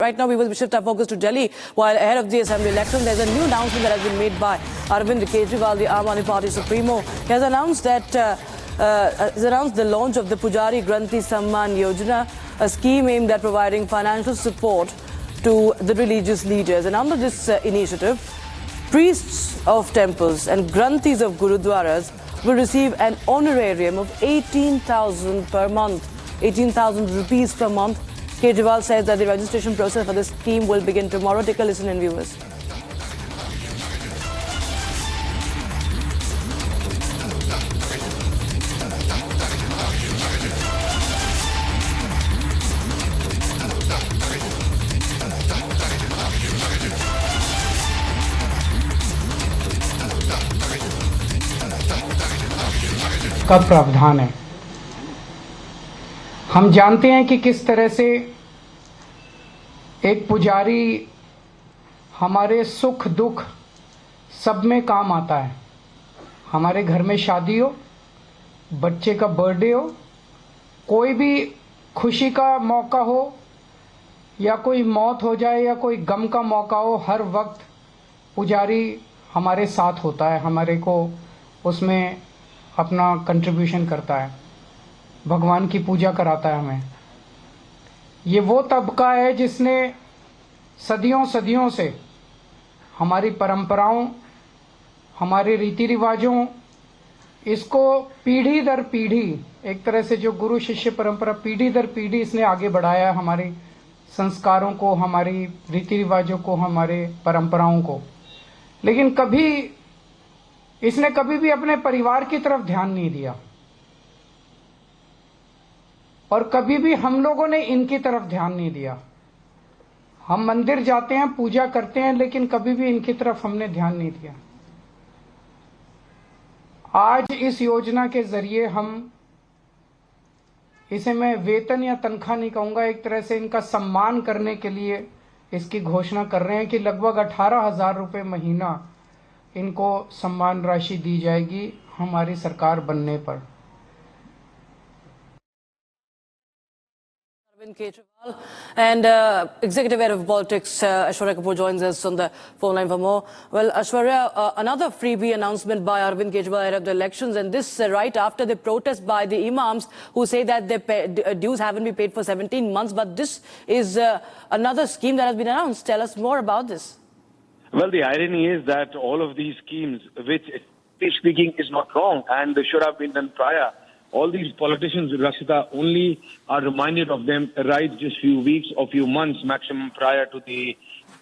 Right now, we will shift our focus to Delhi. While ahead of the assembly election, there's a new announcement that has been made by Arvind Kejriwal, the Aam Aadmi Party Supremo. He has announced the launch of the Pujari Granthi Samman Yojana, a scheme aimed at providing financial support to the religious leaders. And under this initiative, priests of temples and Granthis of Gurudwaras will receive an honorarium of 18,000 per month, 18,000 rupees per month. Kejriwal says that the registration process for this scheme will begin tomorrow. Take a listen in, viewers. का प्रावधान है। हम जानते हैं कि किस तरह से एक पुजारी हमारे सुख दुख सब में काम आता है। हमारे घर में शादी हो, बच्चे का बर्थडे हो, कोई भी खुशी का मौका हो या कोई मौत हो जाए या कोई गम का मौका हो, हर वक्त पुजारी हमारे साथ होता है, हमारे को उसमें अपना कंट्रीब्यूशन करता है, भगवान की पूजा कराता है हमें। ये वो तबका है जिसने सदियों सदियों से हमारी परंपराओं, हमारे रीति रिवाजों, इसको पीढ़ी दर पीढ़ी, एक तरह से जो गुरु शिष्य परंपरा पीढ़ी दर पीढ़ी इसने आगे बढ़ाया, हमारे संस्कारों को, हमारी रीति रिवाजों को, हमारे परंपराओं को। लेकिन इसने कभी भी अपने परिवार की तरफ ध्यान नहीं दिया और कभी भी हम लोगों ने इनकी तरफ ध्यान नहीं दिया। हम मंदिर जाते हैं, पूजा करते हैं, लेकिन कभी भी इनकी तरफ हमने ध्यान नहीं दिया। आज इस योजना के जरिए हम इसे मैं वेतन या तनख्वाह नहीं कहूंगा, एक तरह से इनका सम्मान करने के लिए इसकी घोषणा कर रहे हैं कि लगभग 18,000 रुपये महीना इनको सम्मान राशि दी जाएगी हमारी सरकार बनने पर। Arvind Kejriwal and Executive Head of Politics Aishwarya Kapoor joins us on the phone line for more. Well, Aishwarya, another freebie announcement by Arvind Kejriwal ahead of the elections, and this right after the protest by the imams who say that their dues haven't been paid for 17 months. But this is another scheme that has been announced. Tell us more about this. Well, the irony is that all of these schemes, which speaking is not wrong and they should have been done prior, all these politicians, Rashida, only are reminded of them right just few weeks or few months maximum prior to the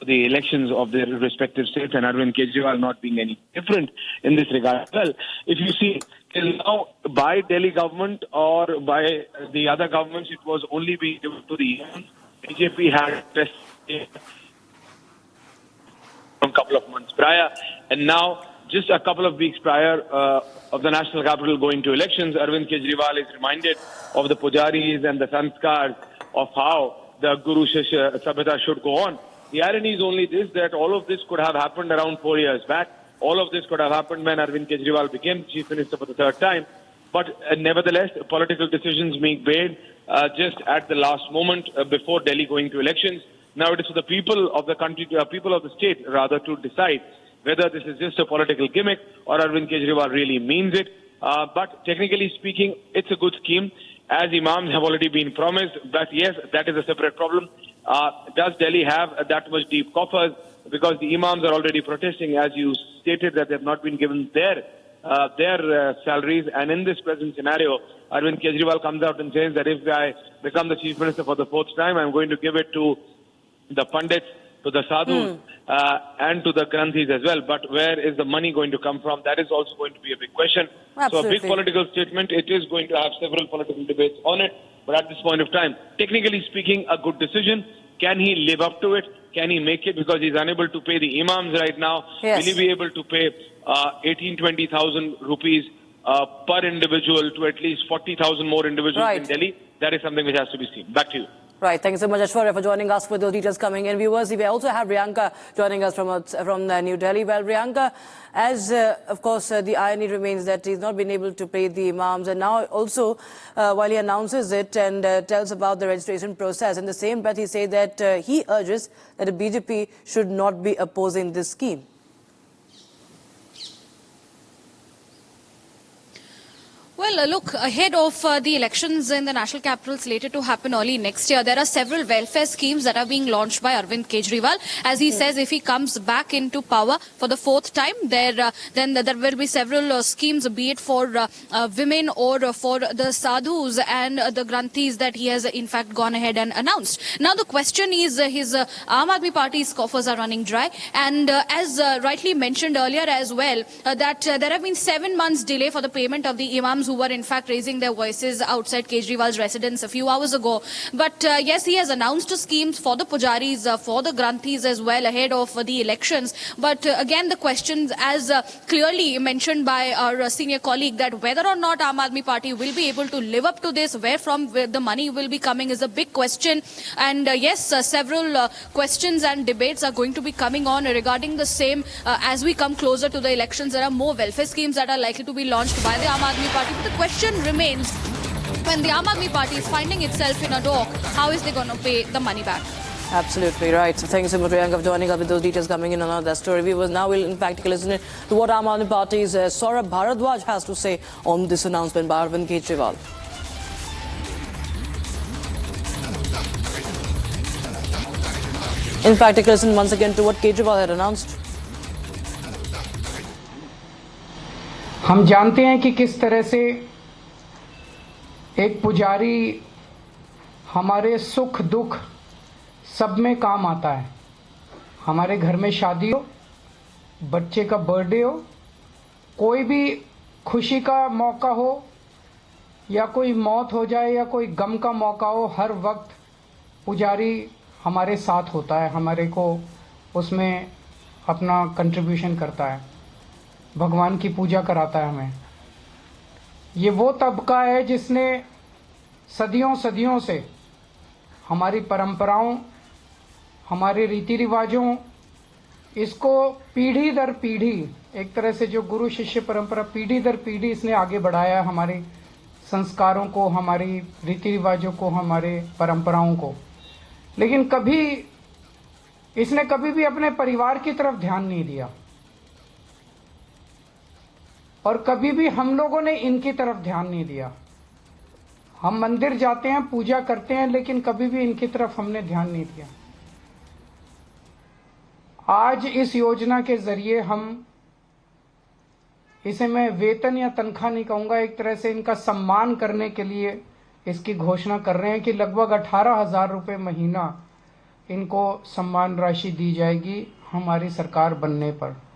elections of their respective states, and Arvind Kejriwal not being any different in this regard. Well, if you see, till now, by Delhi government or by the other governments, it was only being given to the BJP had tested a couple of months prior, and now just a couple of weeks prior of the national capital going to elections, Arvind Kejriwal is reminded of the pujaris and the sanskars of how the Guru Shishya Sabhata should go on. The irony is only this, that all of this could have happened around 4 years back. All of this could have happened when Arvind Kejriwal became Chief Minister for the third time. But nevertheless, political decisions being made just at the last moment before Delhi going to elections. Now it is for the people of the country, people of the state rather, to decide whether this is just a political gimmick or Arvind Kejriwal really means it. But technically speaking, it's a good scheme, as imams have already been promised. But yes, that is a separate problem. Does Delhi have that much deep coffers? Because the imams are already protesting, as you stated, that they have not been given their salaries. And in this present scenario, Arvind Kejriwal comes out and says that if I become the Chief Minister for the 4th time, I'm going to give it to the Pandits, to the Sadhus, and to the Granthis as well. But where is the money going to come from? That is also going to be a big question. Absolutely. So a big political statement. It is going to have several political debates on it. But at this point of time, technically speaking, a good decision. Can he live up to it? Can he make it? Because he's unable to pay the imams right now. Yes. Will he be able to pay 20,000 rupees per individual to at least 40,000 more individuals in Delhi? That is something which has to be seen. Back to you. Right. Thank you so much, Aishwarya, for joining us with those details coming in. Viewers, we also have Priyanka joining us from New Delhi. Well, Priyanka, as of course, the irony remains that he's not been able to pay the imams, and now also, while he announces it and tells about the registration process, in the same breath he says that he urges that the BJP should not be opposing this scheme. Well, look, ahead of the elections in the national capital slated to happen early next year, there are several welfare schemes that are being launched by Arvind Kejriwal. As he says, if he comes back into power for the fourth time, then there will be several schemes, be it for women or for the sadhus and the granthis that he has in fact gone ahead and announced. Now, the question is his Aam Aadmi Party's coffers are running dry. And as rightly mentioned earlier as well, that there have been 7 months delay for the payment of the imams who were in fact raising their voices outside Kejriwal's residence a few hours ago. But yes, he has announced schemes for the pujaris, for the granthis as well ahead of the elections. But again, the questions, as clearly mentioned by our senior colleague, that whether or not Aam Aadmi Party will be able to live up to this, where the money will be coming, is a big question. And yes, several questions and debates are going to be coming on regarding the same as we come closer to the elections. There are more welfare schemes that are likely to be launched by the Aam Aadmi Party. But the question remains, when the Aam Aadmi Party is finding itself in a dock, how is they going to pay the money back? Absolutely right. So thank you so much, Priyanka, for joining us with those details coming in on that story. Viewers, now we'll in fact listen to what Aam Aadmi Party's Saurabh Bharadwaj has to say on this announcement by Arvind Kejriwal. In fact, listen once again to what Kejriwal had announced. हम जानते हैं कि किस तरह से एक पुजारी हमारे सुख दुख सब में काम आता है। हमारे घर में शादी हो, बच्चे का बर्थडे हो, कोई भी खुशी का मौका हो या कोई मौत हो जाए या कोई गम का मौका हो, हर वक्त पुजारी हमारे साथ होता है, हमारे को उसमें अपना कंट्रीब्यूशन करता है, भगवान की पूजा कराता है हमें। ये वो तबका है जिसने सदियों सदियों से हमारी परंपराओं, हमारे रीति रिवाजों, इसको पीढ़ी दर पीढ़ी, एक तरह से जो गुरु शिष्य परंपरा पीढ़ी दर पीढ़ी इसने आगे बढ़ाया, हमारे संस्कारों को, हमारी रीति रिवाजों को, हमारे परंपराओं को। लेकिन इसने कभी भी अपने परिवार की तरफ ध्यान नहीं दिया और कभी भी हम लोगों ने इनकी तरफ ध्यान नहीं दिया। हम मंदिर जाते हैं, पूजा करते हैं, लेकिन कभी भी इनकी तरफ हमने ध्यान नहीं दिया। आज इस योजना के जरिए हम, इसे मैं वेतन या तनख्वाह नहीं कहूंगा, एक तरह से इनका सम्मान करने के लिए इसकी घोषणा कर रहे हैं कि लगभग 18,000 रुपये महीना इनको सम्मान राशि दी जाएगी हमारी सरकार बनने पर।